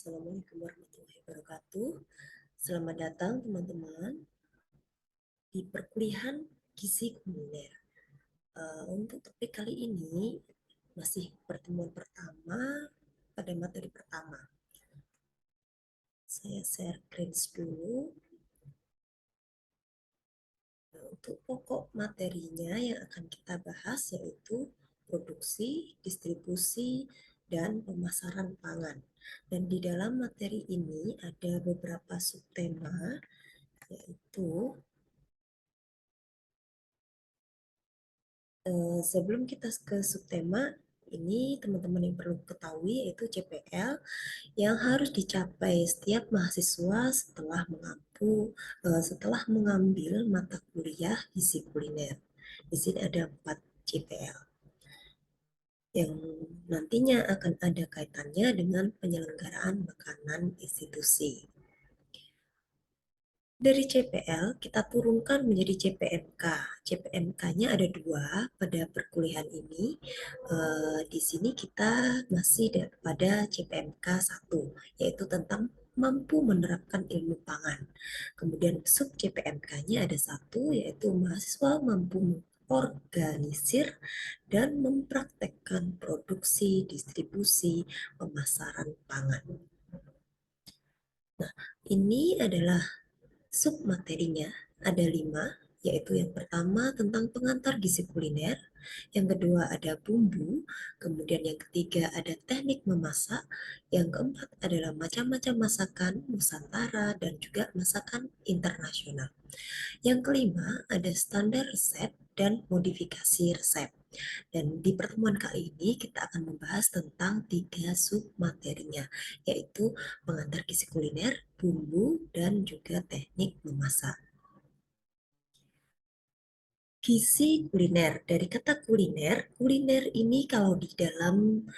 Assalamualaikum warahmatullahi wabarakatuh. Selamat datang teman-teman di perkuliahan gizi kuliner. Untuk topik kali ini masih pertemuan pertama pada materi pertama. Saya share screen dulu. Untuk pokok materinya yang akan kita bahas yaitu produksi, distribusi, dan pemasaran pangan. Dan di dalam materi ini ada beberapa subtema, yaitu sebelum kita ke subtema, ini teman-teman yang perlu ketahui yaitu CPL yang harus dicapai setiap mahasiswa setelah mengambil mata kuliah gizi kuliner. Di sini ada 4 CPL yang nantinya akan ada kaitannya dengan penyelenggaraan makanan institusi. Dari CPL kita turunkan menjadi CPMK. CPMK-nya ada 2 pada perkuliahan ini. Di sini kita masih pada CPMK 1, yaitu tentang mampu menerapkan ilmu pangan. Kemudian sub CPMK-nya ada 1, yaitu mahasiswa mampu mengorganisir dan mempraktekkan produksi, distribusi, pemasaran pangan. Nah, ini adalah submaterinya, ada 5, yaitu yang pertama tentang pengantar gizi kuliner, yang kedua ada bumbu, kemudian yang ketiga ada teknik memasak, yang keempat adalah macam-macam masakan Nusantara dan juga masakan internasional. Yang kelima ada standar resep dan modifikasi resep. Dan di pertemuan kali ini kita akan membahas tentang 3 submaterinya, yaitu pengantar gizi kuliner, bumbu, dan juga teknik memasak. Gizi kuliner, dari kata kuliner, kuliner ini kalau di dalam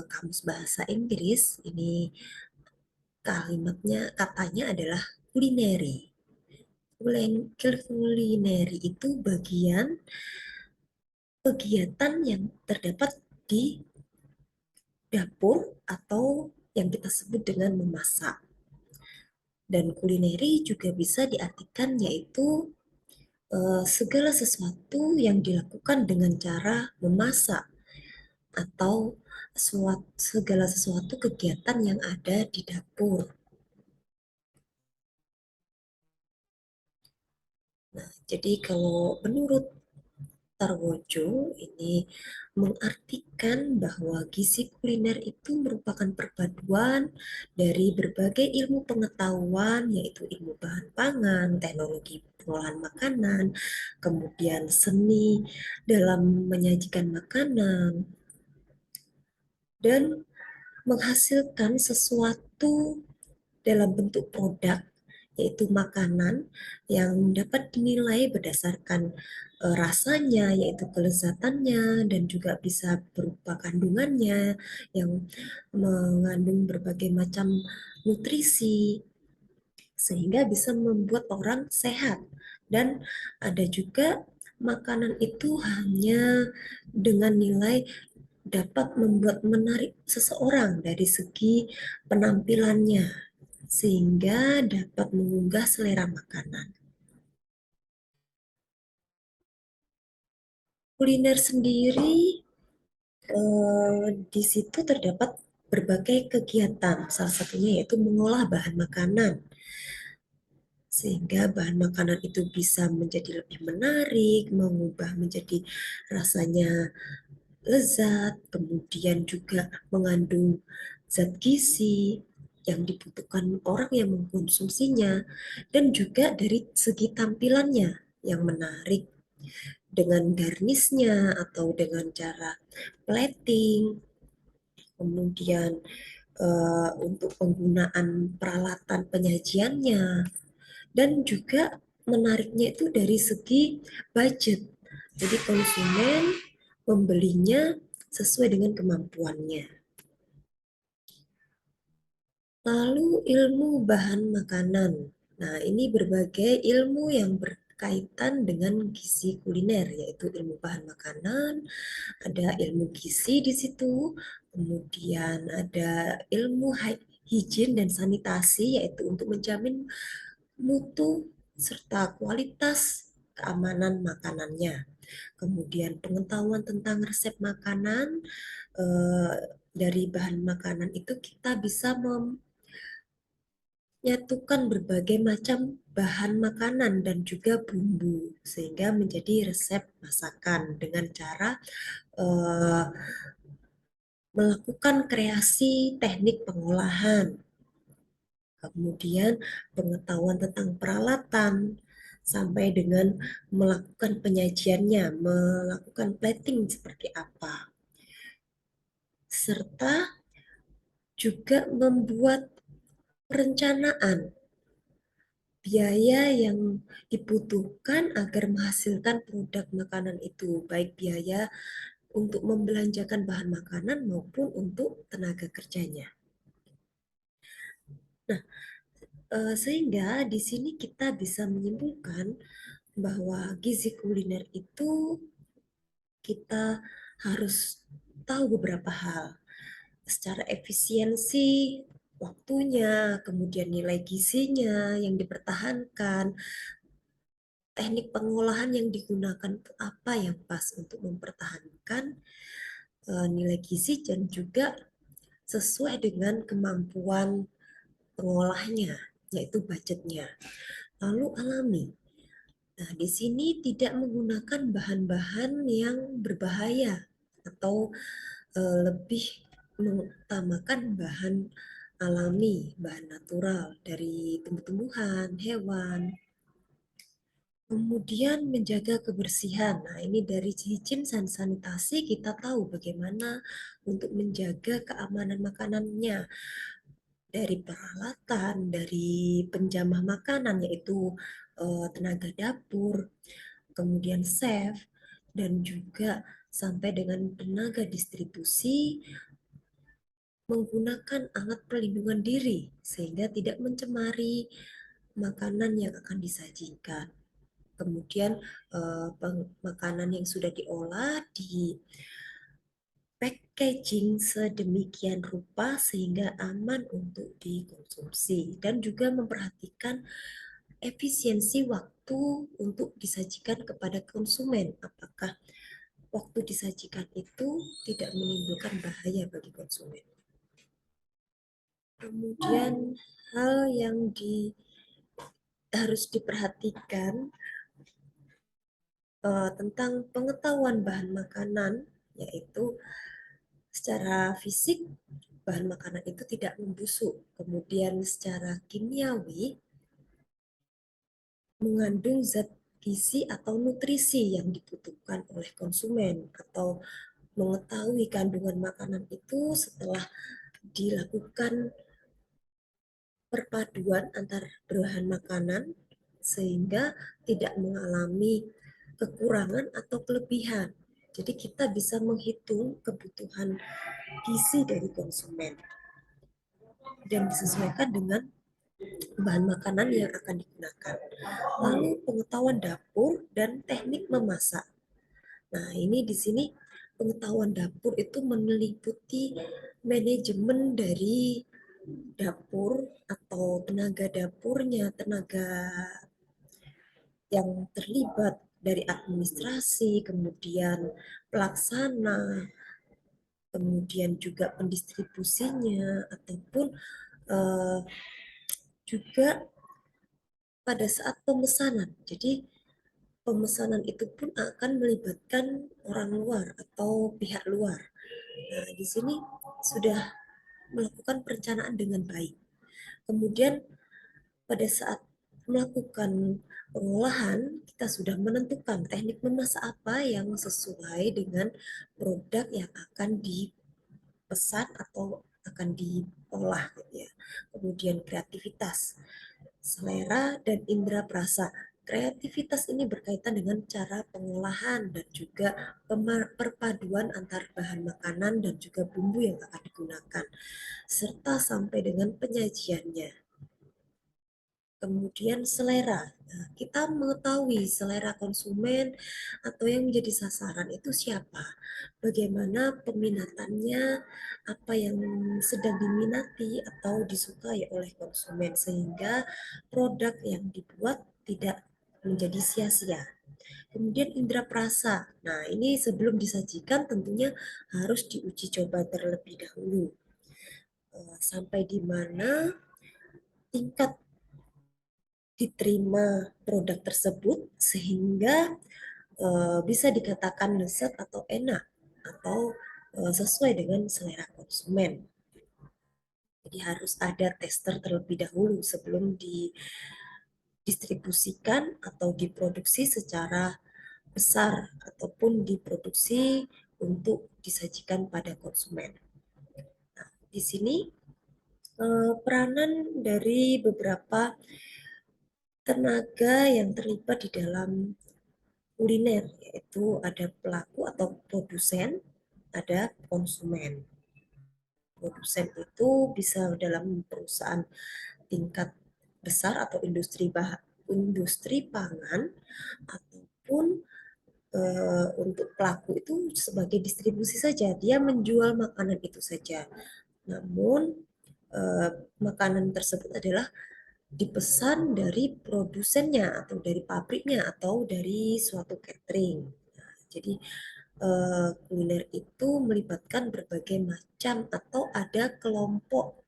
kamus bahasa Inggris, ini katanya adalah kulineri. Kulineri itu bagian kegiatan yang terdapat di dapur atau yang kita sebut dengan memasak. Dan kulineri juga bisa diartikan yaitu segala sesuatu yang dilakukan dengan cara memasak atau segala sesuatu kegiatan yang ada di dapur. Nah, jadi kalau menurut Tarwojo ini mengartikan bahwa gizi kuliner itu merupakan perpaduan dari berbagai ilmu pengetahuan, yaitu ilmu bahan pangan, teknologi pengolahan makanan, kemudian seni dalam menyajikan makanan, dan menghasilkan sesuatu dalam bentuk produk, yaitu makanan yang dapat dinilai berdasarkan rasanya, yaitu kelezatannya, dan juga bisa berupa kandungannya yang mengandung berbagai macam nutrisi, sehingga bisa membuat orang sehat. Dan ada juga makanan itu hanya dengan nilai dapat membuat menarik seseorang dari segi penampilannya, sehingga dapat menggugah selera makanan. Kuliner sendiri di situ terdapat berbagai kegiatan, salah satunya yaitu mengolah bahan makanan, sehingga bahan makanan itu bisa menjadi lebih menarik, mengubah menjadi rasanya lezat, kemudian juga mengandung zat gizi yang dibutuhkan orang yang mengkonsumsinya, dan juga dari segi tampilannya yang menarik dengan garnisnya atau dengan cara plating, kemudian untuk penggunaan peralatan penyajiannya, dan juga menariknya itu dari segi budget. Jadi konsumen membelinya sesuai dengan kemampuannya. Lalu ilmu bahan makanan. Nah, ini berbagai ilmu yang berkaitan dengan gizi kuliner, yaitu ilmu bahan makanan, ada ilmu gizi di situ, kemudian ada ilmu higien dan sanitasi, yaitu untuk menjamin mutu serta kualitas keamanan makanannya. Kemudian pengetahuan tentang resep makanan, dari bahan makanan itu kita bisa menyatukan berbagai macam bahan makanan dan juga bumbu sehingga menjadi resep masakan dengan cara eh, melakukan kreasi teknik pengolahan, kemudian pengetahuan tentang peralatan, sampai dengan melakukan penyajiannya, melakukan plating seperti apa, serta juga membuat perencanaan biaya yang dibutuhkan agar menghasilkan produk makanan itu, baik biaya untuk membelanjakan bahan makanan maupun untuk tenaga kerjanya. Nah, sehingga di sini kita bisa menyimpulkan bahwa gizi kuliner itu kita harus tahu beberapa hal secara efisiensi waktunya, kemudian nilai gizinya yang dipertahankan, teknik pengolahan yang digunakan itu apa yang pas untuk mempertahankan nilai gizi dan juga sesuai dengan kemampuan pengolahnya, yaitu budgetnya. Lalu alami. Nah, di sini tidak menggunakan bahan-bahan yang berbahaya atau lebih mengutamakan bahan alami, bahan natural dari tumbuh-tumbuhan, hewan. Kemudian menjaga kebersihan. Nah, ini dari higien dan sanitasi kita tahu bagaimana untuk menjaga keamanan makanannya dari peralatan, dari penjamah makanan yaitu tenaga dapur, kemudian chef, dan juga sampai dengan tenaga distribusi menggunakan alat perlindungan diri sehingga tidak mencemari makanan yang akan disajikan. Kemudian makanan yang sudah diolah di packaging sedemikian rupa sehingga aman untuk dikonsumsi dan juga memperhatikan efisiensi waktu untuk disajikan kepada konsumen. Apakah waktu disajikan itu tidak menimbulkan bahaya bagi konsumen. Kemudian hal yang harus diperhatikan tentang pengetahuan bahan makanan, yaitu secara fisik bahan makanan itu tidak membusuk. Kemudian secara kimiawi mengandung zat gizi atau nutrisi yang dibutuhkan oleh konsumen, atau mengetahui kandungan makanan itu setelah dilakukan perpaduan antar bahan makanan sehingga tidak mengalami kekurangan atau kelebihan. Jadi kita bisa menghitung kebutuhan gizi dari konsumen dan disesuaikan dengan bahan makanan yang akan digunakan. Lalu pengetahuan dapur dan teknik memasak. Nah, ini di sini pengetahuan dapur itu meliputi manajemen dari dapur atau tenaga dapurnya, tenaga yang terlibat dari administrasi, kemudian pelaksana, kemudian juga pendistribusinya, ataupun uh, juga pada saat pemesanan. Jadi pemesanan itu pun akan melibatkan orang luar atau pihak luar. Nah, di sini sudah melakukan perencanaan dengan baik. Kemudian pada saat melakukan pengolahan, kita sudah menentukan teknik memasak apa yang sesuai dengan produk yang akan dipesan atau akan diolah gitu ya. Kemudian kreativitas, selera dan indera perasa. Kreativitas ini berkaitan dengan cara pengolahan dan juga perpaduan antar bahan makanan dan juga bumbu yang akan digunakan serta sampai dengan penyajiannya. Kemudian selera. Nah, kita mengetahui selera konsumen atau yang menjadi sasaran itu siapa, bagaimana peminatannya, apa yang sedang diminati atau disukai oleh konsumen, sehingga produk yang dibuat tidak menjadi sia-sia. Kemudian indera perasa. Nah, ini sebelum disajikan tentunya harus diuji coba terlebih dahulu. Sampai di mana tingkat diterima produk tersebut sehingga bisa dikatakan lezat atau enak atau sesuai dengan selera konsumen. Jadi harus ada tester terlebih dahulu sebelum didistribusikan atau diproduksi secara besar ataupun diproduksi untuk disajikan pada konsumen. Nah, di sini peranan dari beberapa tenaga yang terlibat di dalam kuliner, yaitu ada pelaku atau produsen, ada konsumen. Produsen itu bisa dalam perusahaan tingkat besar atau industri pangan ataupun untuk pelaku itu sebagai distribusi saja, dia menjual makanan itu saja. Namun makanan tersebut adalah dipesan dari produsennya atau dari pabriknya atau dari suatu catering. Nah, jadi kuliner itu melibatkan berbagai macam atau ada kelompok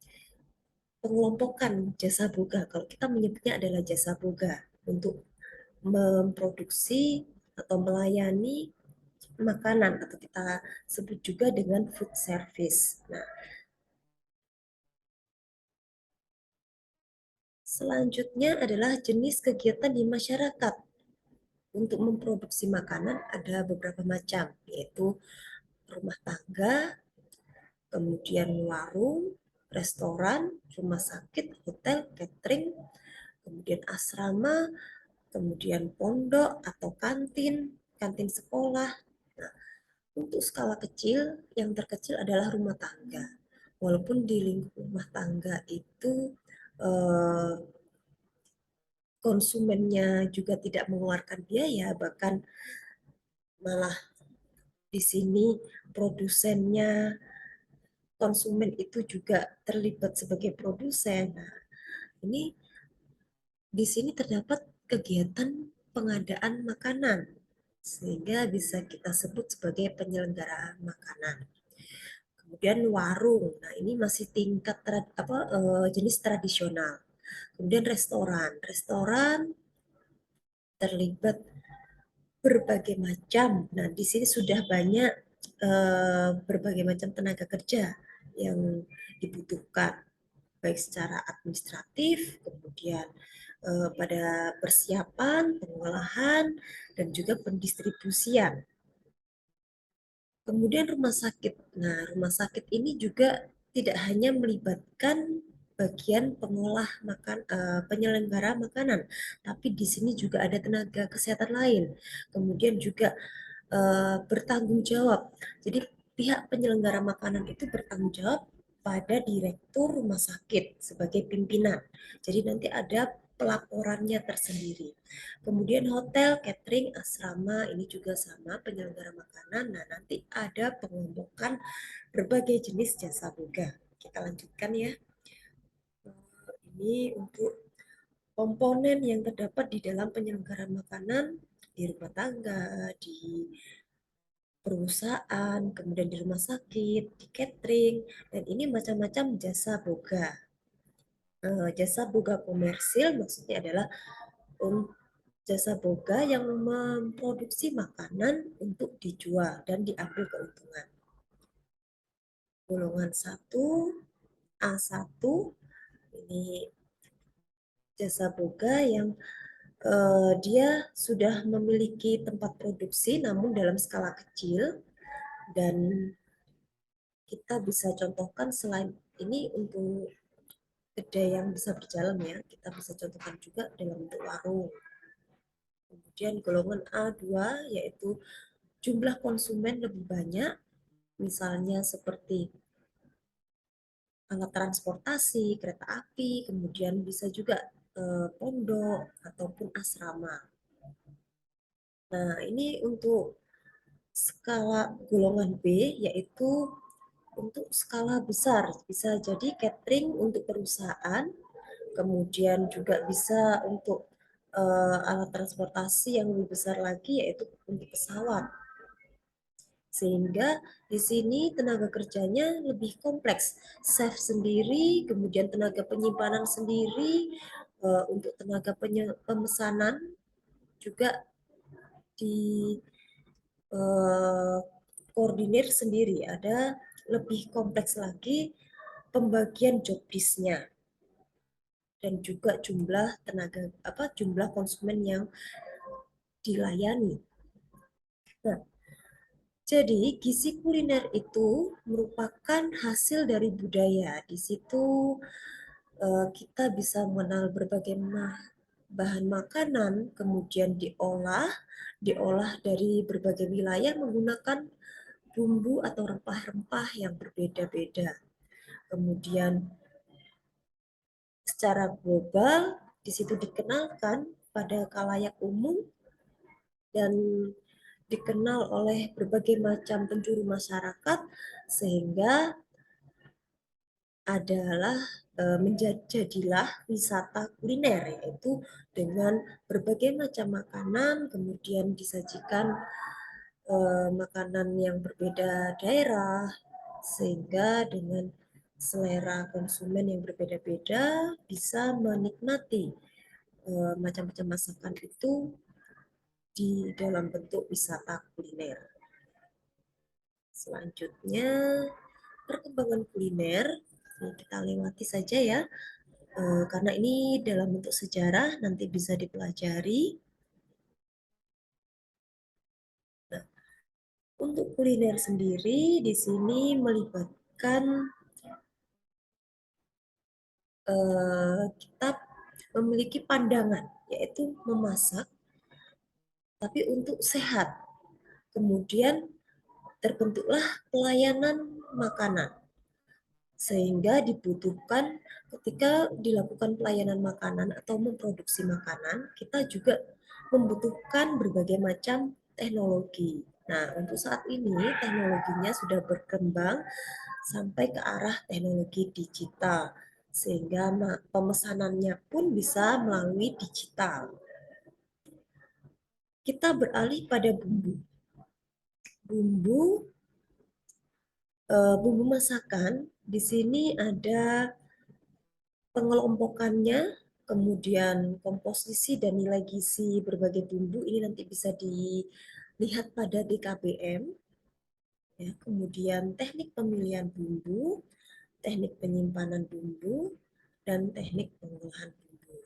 pengelompokan jasa boga. Kalau kita menyebutnya adalah jasa boga untuk memproduksi atau melayani makanan atau kita sebut juga dengan food service. Nah, selanjutnya adalah jenis kegiatan di masyarakat. Untuk memproduksi makanan ada beberapa macam, yaitu rumah tangga, kemudian warung, restoran, rumah sakit, hotel, catering, kemudian asrama, kemudian pondok atau kantin, kantin sekolah. Nah, untuk skala kecil, yang terkecil adalah rumah tangga. Walaupun di lingkup rumah tangga itu eh, konsumennya juga tidak mengeluarkan biaya, bahkan malah di sini produsennya konsumen itu juga terlibat sebagai produsen. Nah, ini di sini terdapat kegiatan pengadaan makanan sehingga bisa kita sebut sebagai penyelenggaraan makanan. Kemudian warung. Nah, ini masih tingkat jenis tradisional. Kemudian restoran. Restoran terlibat berbagai macam. Nah, di sini sudah banyak berbagai macam tenaga kerja yang dibutuhkan, baik secara administratif, kemudian pada persiapan, pengolahan, dan juga pendistribusian. Kemudian rumah sakit. Nah, rumah sakit ini juga tidak hanya melibatkan bagian pengolah penyelenggara makanan, tapi di sini juga ada tenaga kesehatan lain. Kemudian juga bertanggung jawab. Jadi pihak penyelenggara makanan itu bertanggung jawab pada direktur rumah sakit sebagai pimpinan. Jadi nanti ada pelaporannya tersendiri. Kemudian hotel, catering, asrama ini juga sama penyelenggara makanan. Nah, nanti ada pengelompokan berbagai jenis jasa boga. Kita lanjutkan ya. Ini untuk komponen yang terdapat di dalam penyelenggaraan makanan di rumah tangga, di perusahaan, kemudian di rumah sakit, di catering, dan ini macam-macam jasa boga. Jasa boga komersil maksudnya adalah jasa boga yang memproduksi makanan untuk dijual dan diambil keuntungan. Golongan 1, A1, ini jasa boga yang dia sudah memiliki tempat produksi namun dalam skala kecil, dan kita bisa contohkan selain ini untuk kedai yang bisa berjalan ya, kita bisa contohkan juga dalam bentuk warung. Kemudian golongan A2 yaitu jumlah konsumen lebih banyak, misalnya seperti alat transportasi, kereta api, kemudian bisa juga pondok ataupun asrama. Nah, ini untuk skala golongan B, yaitu untuk skala besar. Bisa jadi catering untuk perusahaan, kemudian juga bisa untuk alat transportasi yang lebih besar lagi, yaitu untuk pesawat. Sehingga di sini tenaga kerjanya lebih kompleks. Chef sendiri, kemudian tenaga penyimpanan sendiri, untuk tenaga pemesanan juga di koordinir sendiri. Ada lebih kompleks lagi pembagian job desk-nya dan juga jumlah konsumen yang dilayani. Nah, jadi gizi kuliner itu merupakan hasil dari budaya. Di situ kita bisa mengenal berbagai bahan makanan, kemudian diolah dari berbagai wilayah menggunakan bumbu atau rempah-rempah yang berbeda-beda. Kemudian secara global di situ dikenalkan pada khalayak umum dan dikenal oleh berbagai macam penjuru masyarakat sehingga adalah menjadilah wisata kuliner, yaitu dengan berbagai macam makanan kemudian disajikan makanan yang berbeda daerah sehingga dengan selera konsumen yang berbeda-beda bisa menikmati macam-macam masakan itu di dalam bentuk wisata kuliner. Selanjutnya perkembangan kuliner kita lewati saja ya, karena ini dalam bentuk sejarah nanti bisa dipelajari. Nah, untuk kuliner sendiri di sini melibatkan kita memiliki pandangan yaitu memasak tapi untuk sehat. Kemudian terbentuklah pelayanan makanan. Sehingga dibutuhkan ketika dilakukan pelayanan makanan atau memproduksi makanan, kita juga membutuhkan berbagai macam teknologi. Nah, untuk saat ini teknologinya sudah berkembang sampai ke arah teknologi digital, sehingga pemesanannya pun bisa melalui digital. Kita beralih pada bumbu. Bumbu bumbu masakan di sini ada pengelompokannya, kemudian komposisi dan nilai gizi berbagai bumbu ini nanti bisa dilihat pada DKBM. Ya, kemudian teknik pemilihan bumbu, teknik penyimpanan bumbu, dan teknik pengolahan bumbu.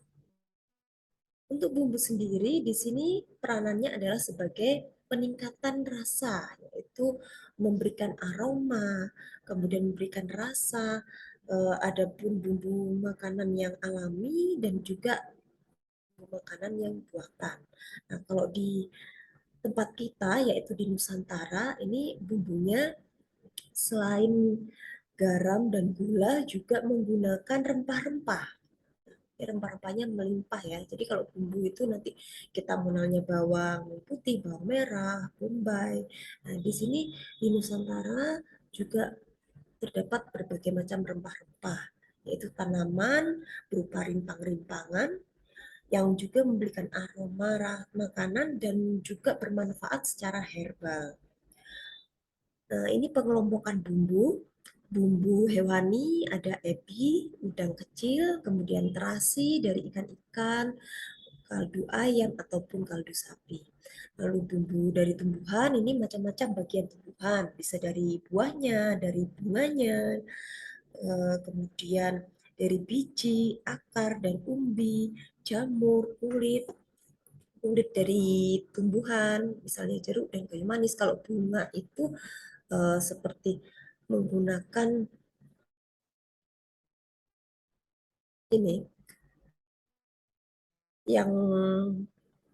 Untuk bumbu sendiri di sini peranannya adalah sebagai peningkatan rasa, yaitu memberikan aroma, kemudian memberikan rasa, ada pun bumbu makanan yang alami dan juga bumbu makanan yang buatan. Nah, kalau di tempat kita yaitu di Nusantara ini bumbunya selain garam dan gula juga menggunakan rempah-rempah. Rempah-rempahnya melimpah ya. Jadi kalau bumbu itu nanti kita mengenalnya bawang putih, bawang merah, bombay. Nah, di sini di Nusantara juga terdapat berbagai macam rempah-rempah, yaitu tanaman berupa rimpang-rimpangan yang juga memberikan aroma makanan dan juga bermanfaat secara herbal. Nah, ini pengelompokan bumbu. Bumbu hewani ada ebi, udang kecil, kemudian terasi dari ikan-ikan, kaldu ayam ataupun kaldu sapi. Lalu bumbu dari tumbuhan ini macam-macam bagian tumbuhan, bisa dari buahnya, dari bunganya, kemudian dari biji, akar dan umbi, jamur, kulit dari tumbuhan, misalnya jeruk dan kayu manis. Kalau bunga itu seperti menggunakan ini yang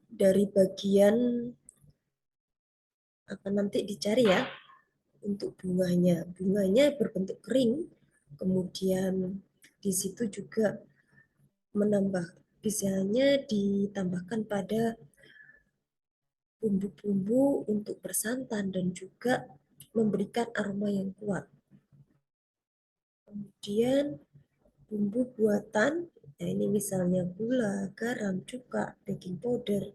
dari bagian apa nanti dicari ya untuk bunganya. Bunganya berbentuk kering, kemudian di situ juga menambah. Misalnya ditambahkan pada bumbu-bumbu untuk bersantan dan juga memberikan aroma yang kuat. Kemudian bumbu buatan, nah ini misalnya gula, garam, cuka, baking powder.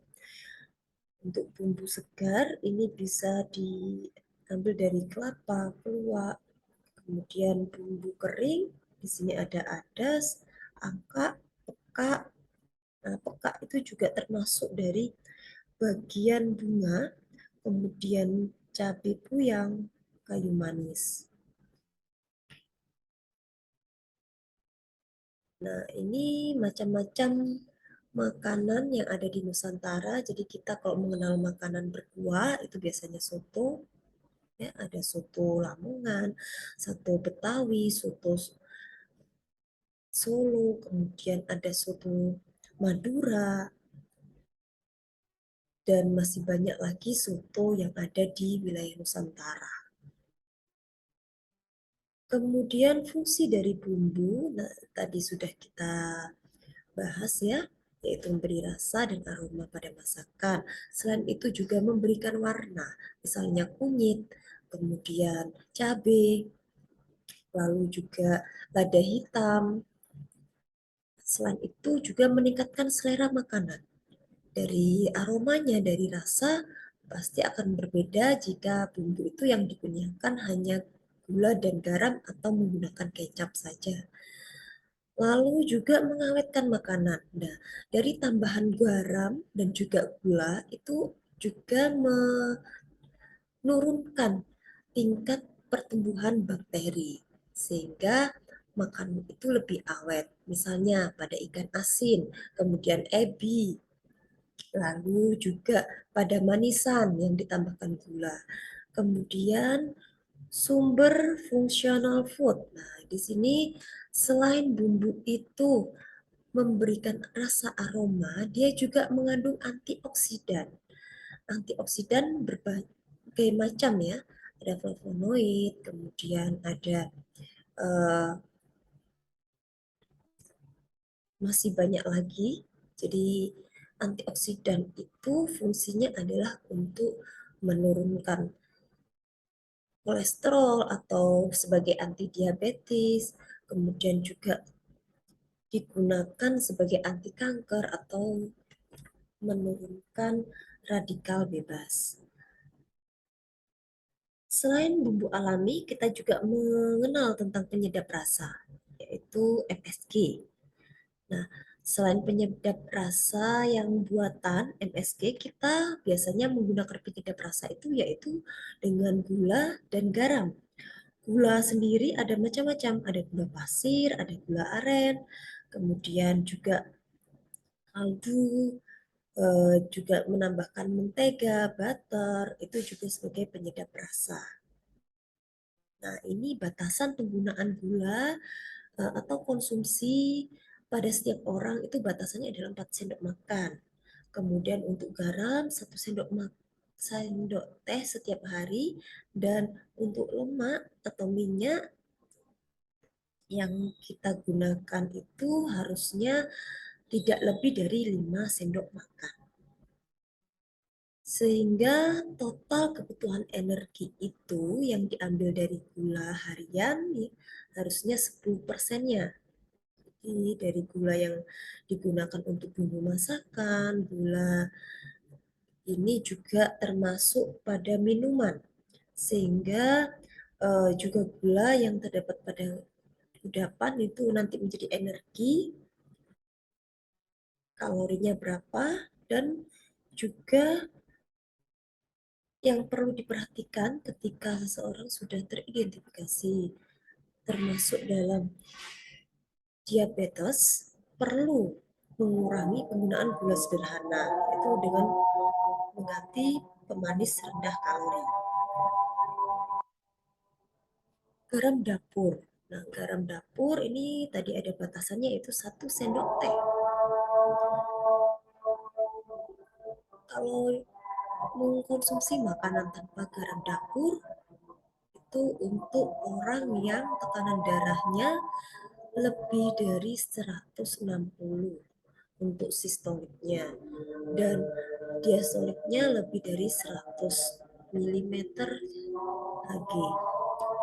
Untuk bumbu segar ini bisa diambil dari kelapa, keluak, kemudian bumbu kering. Di sini ada adas, angka, peka. Nah, peka itu juga termasuk dari bagian bunga, kemudian cabai puyang, kayu manis. Nah, ini macam-macam makanan yang ada di Nusantara. Jadi kita kalau mengenal makanan berkuah itu biasanya soto, ya ada soto Lamongan, soto Betawi, soto Solo, kemudian ada soto Madura, dan masih banyak lagi soto yang ada di wilayah Nusantara. Kemudian fungsi dari bumbu, nah, tadi sudah kita bahas ya, yaitu memberi rasa dan aroma pada masakan. Selain itu juga memberikan warna, misalnya kunyit, kemudian cabai, lalu juga lada hitam. Selain itu juga meningkatkan selera makanan. Dari aromanya, dari rasa, pasti akan berbeda jika bumbu itu yang digunakan hanya gula dan garam atau menggunakan kecap saja. Lalu juga mengawetkan makanan. Nah, dari tambahan garam dan juga gula itu juga menurunkan tingkat pertumbuhan bakteri sehingga makanan itu lebih awet. Misalnya pada ikan asin, kemudian ebi, lalu juga pada manisan yang ditambahkan gula. Kemudian sumber fungsional food. Nah, di sini selain bumbu itu memberikan rasa aroma, dia juga mengandung antioksidan. Antioksidan berbagai macam ya. Ada flavonoid, kemudian ada uh, masih banyak lagi. Jadi antioksidan itu fungsinya adalah untuk menurunkan kolesterol atau sebagai anti diabetes, kemudian juga digunakan sebagai anti kanker atau menurunkan radikal bebas. Selain bumbu alami, kita juga mengenal tentang penyedap rasa, yaitu MSG. Nah, selain penyedap rasa yang buatan MSG, kita biasanya menggunakan penyedap rasa itu yaitu dengan gula dan garam. Gula sendiri ada macam-macam, ada gula pasir, ada gula aren, kemudian juga kaldu, juga menambahkan mentega, butter, itu juga sebagai penyedap rasa. Nah, ini batasan penggunaan gula atau konsumsi pada setiap orang itu batasannya adalah 4 sendok makan. Kemudian untuk garam 1 sendok teh setiap hari, dan untuk lemak atau minyak yang kita gunakan itu harusnya tidak lebih dari 5 sendok makan. Sehingga total kebutuhan energi itu yang diambil dari gula harian harusnya 10%-nya. Jadi dari gula yang digunakan untuk bumbu masakan, gula ini juga termasuk pada minuman. Sehingga juga gula yang terdapat pada kudapan itu nanti menjadi energi, kalorinya berapa, dan juga yang perlu diperhatikan ketika seseorang sudah teridentifikasi termasuk dalam diabetes, perlu mengurangi penggunaan gula sederhana, itu dengan mengganti pemanis rendah kalori. Garam dapur. Nah, garam dapur ini tadi ada batasannya, yaitu 1 sendok teh. Kalau mengkonsumsi makanan tanpa garam dapur, itu untuk orang yang tekanan darahnya lebih dari 160. untuk sistoliknya, dan diastoliknya lebih dari 100 mm Hg.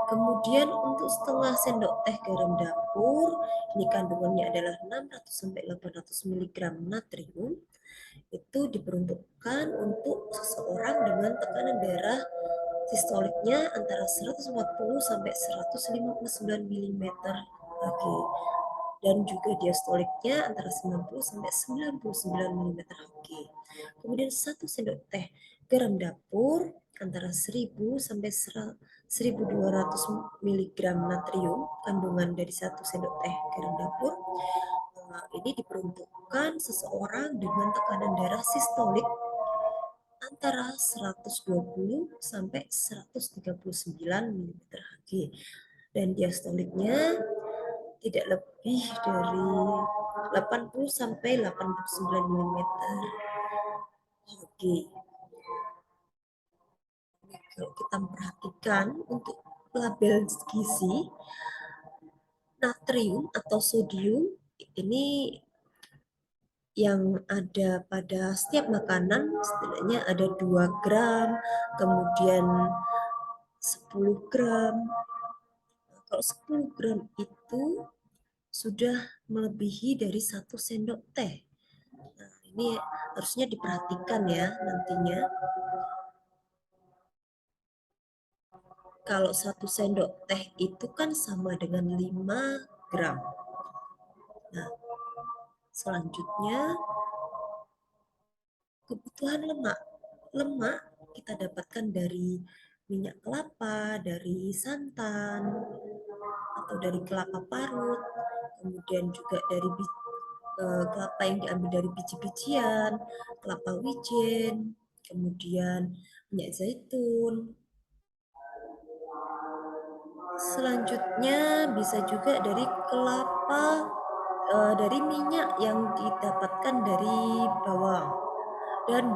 Kemudian untuk setengah sendok teh garam dapur, ini kandungannya adalah 600-800 mg natrium, itu diperuntukkan untuk seseorang dengan tekanan darah sistoliknya antara 140 sampai 159 mm Hg, dan juga diastoliknya antara 90 sampai 99 mm Hg. Kemudian 1 sendok teh garam dapur antara 1000 sampai 1200 mg natrium kandungan dari 1 sendok teh garam dapur. Ini diperuntukkan seseorang dengan tekanan darah sistolik antara 120 sampai 139 mm Hg, dan diastoliknya tidak lebih dari 80 sampai 89 mm Hg. Kalau kita memperhatikan untuk label gizi, natrium atau sodium ini yang ada pada setiap makanan setidaknya ada 2 gram, kemudian 10 gram. Kalau 10 gram itu sudah melebihi dari 1 sendok teh. Nah, ini harusnya diperhatikan ya nantinya. Kalau 1 sendok teh itu kan sama dengan 5 gram. Nah, selanjutnya kebutuhan lemak. Lemak kita dapatkan dari minyak kelapa, dari santan, atau dari kelapa parut, kemudian juga dari kelapa yang diambil dari biji-bijian, kelapa wijen, kemudian minyak zaitun. Selanjutnya bisa juga dari kelapa, dari minyak yang didapatkan dari bawang, dan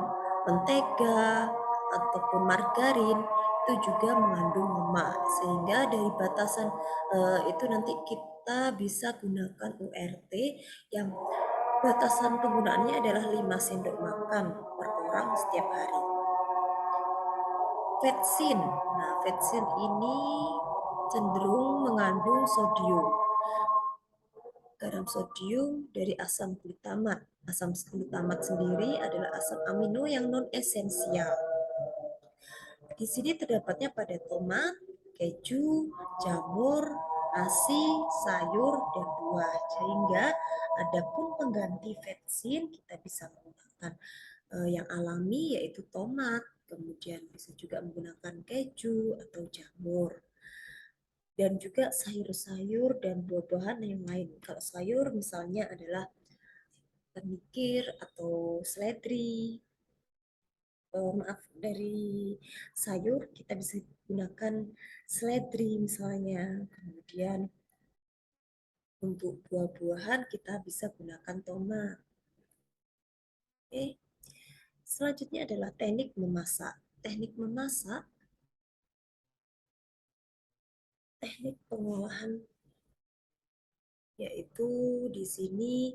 mentega ataupun margarin itu juga mengandung lemak, sehingga dari batasan itu nanti kita bisa gunakan URT yang batasan penggunaannya adalah 5 sendok makan per orang setiap hari. Vetsin. Nah, vetsin ini cenderung mengandung sodium. Garam sodium dari asam glutamat. Asam glutamat sendiri adalah asam amino yang non-esensial. Di sini terdapatnya pada tomat, keju, jamur, nasi, sayur, dan buah. Sehingga adapun pengganti vetsin kita bisa menggunakan yang alami yaitu tomat, kemudian bisa juga menggunakan keju atau jamur, dan juga sayur-sayur dan buah-buahan yang lain. Kalau sayur misalnya adalah pemikir atau seledri, maaf, dari sayur kita bisa gunakan seledri misalnya. Kemudian untuk buah-buahan kita bisa gunakan tomat. Oke. Selanjutnya adalah teknik memasak. Teknik memasak, teknik pengolahan, yaitu di sini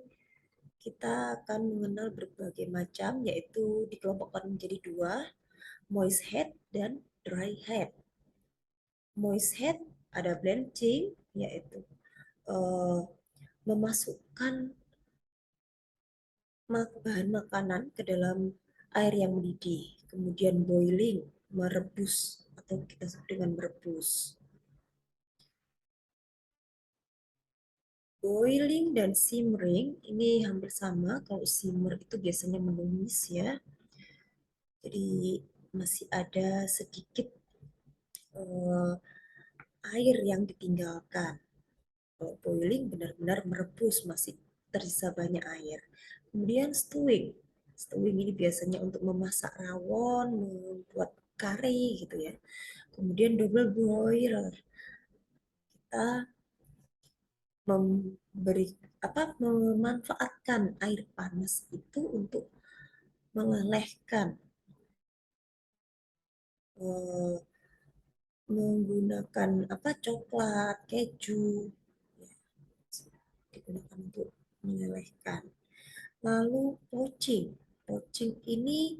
kita akan mengenal berbagai macam, yaitu dikelompokkan menjadi 2, moist head dan dry head. Moist head ada blanching, yaitu memasukkan bahan makanan ke dalam air yang mendidih, kemudian boiling, merebus, atau kita sebut dengan merebus. Boiling dan simmering ini hampir sama. Kalau simmer itu biasanya menumis ya, jadi masih ada sedikit air yang ditinggalkan. Kalau boiling benar-benar merebus, masih tersisa banyak air. Kemudian stewing. Stewing ini biasanya untuk memasak rawon, membuat kari gitu ya. Kemudian double boiler. Kita memanfaatkan air panas itu untuk melelehkan, menggunakan coklat, keju, ya, digunakan untuk melelehkan. Lalu poaching. Poaching ini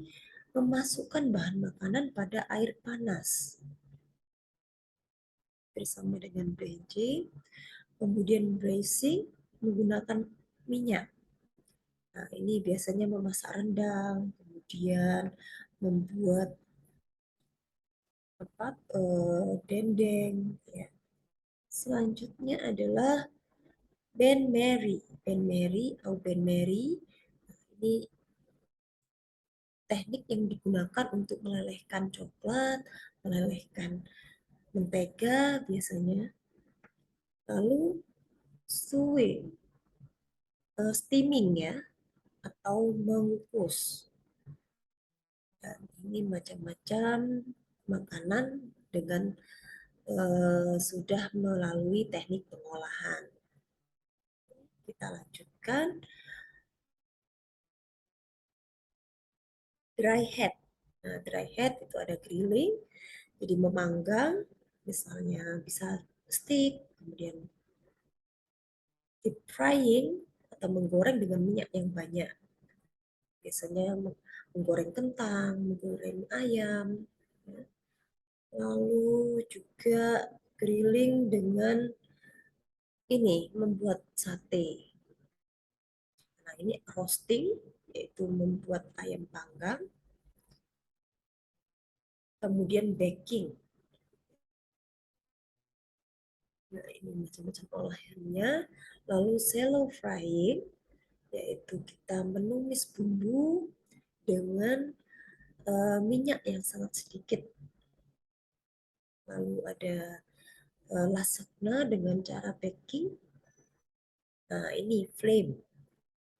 memasukkan bahan makanan pada air panas bersama dengan blanching, kemudian braising menggunakan minyak. Nah, ini biasanya memasak rendang, kemudian membuat apa dendeng. Ya. Selanjutnya adalah Ben Mary. Ben Mary atau Ben Mary. Nah, ini teknik yang digunakan untuk melelehkan coklat, melelehkan mentega biasanya. Lalu stewing, steaming ya, atau mengukus. Dan ini macam-macam makanan dengan sudah melalui teknik pengolahan. Kita lanjutkan dry head. Nah, dry head itu ada grilling, jadi memanggang, misalnya bisa steak, kemudian deep frying atau menggoreng dengan minyak yang banyak. Biasanya menggoreng kentang, menggoreng ayam, ya. Lalu juga grilling dengan ini membuat sate. Nah, ini roasting, yaitu membuat ayam panggang, kemudian baking. Nah, ini macam-macam olahannya. Lalu shallow frying, yaitu kita menumis bumbu dengan minyak yang sangat sedikit. Lalu ada lasagna dengan cara baking. Nah, ini flame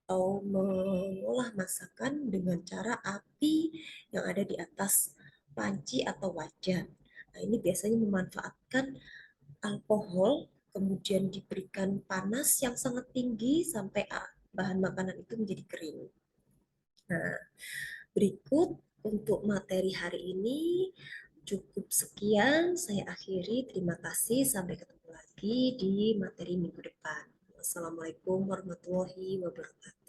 atau mengolah masakan dengan cara api yang ada di atas panci atau wajan. Nah, ini biasanya memanfaatkan alkohol, kemudian diberikan panas yang sangat tinggi sampai bahan makanan itu menjadi kering. Nah, berikut untuk materi hari ini cukup sekian. Saya akhiri. Terima kasih. Sampai ketemu lagi di materi minggu depan. Wassalamualaikum warahmatullahi wabarakatuh.